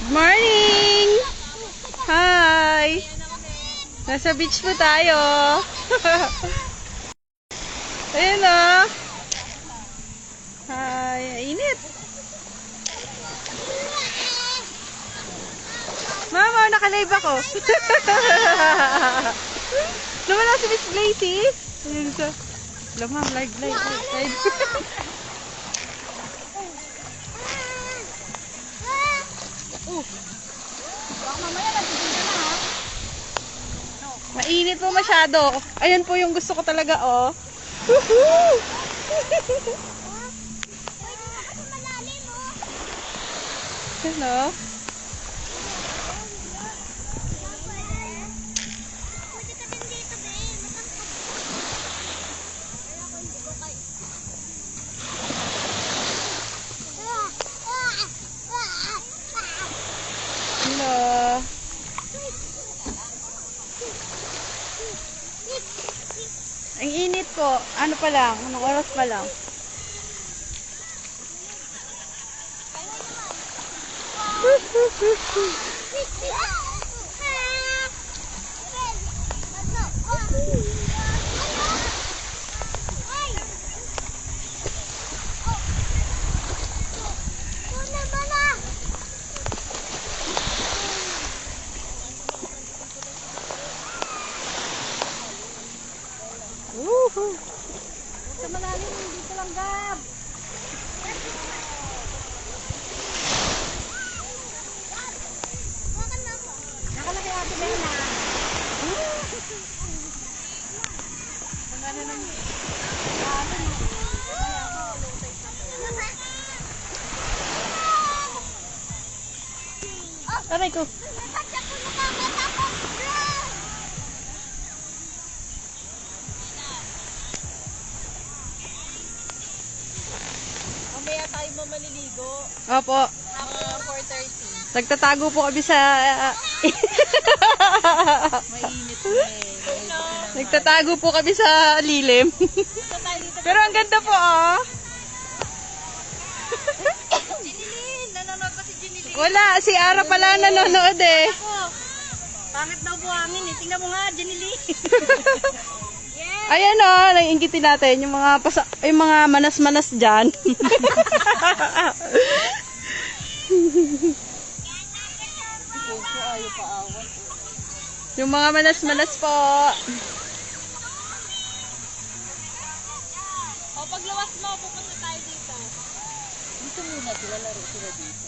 Good morning! Hi! Nasa beach po tayo. Ayun o. Hi! Init! Mama, naka-live ako. Nawala si Miss Blazy. Ayun siya. Alam ma'am, live. Mainit po masyado. Ayan po yung gusto ko talaga, oh. Woohoo! Hello? Hello? Ang init po. Ano pa lang? Anong oras pa lang? Woohoo! Sa malalim, dito lang, Gab. Nakalaki Ate Bella. Aray ko. Mamaya tayo maliligo. Opo. 4:30. Nagtatago po kami sa... Mainit Nagtatago po kami sa lilim. Pero ang ganda po, oh. Jinilin! Nanonood pa si Jinilin. Wala, si Ara pala nanonood eh. Pangit daw buhangin eh. Tingnan mo nga, Jinilin. Ayan o, naiinggitin natin yung mga yung mga manas-manas dyan. Yung mga manas-manas po. O, paglawas mo, pupunta tayo dito. Dito muna sila, laro sila dito.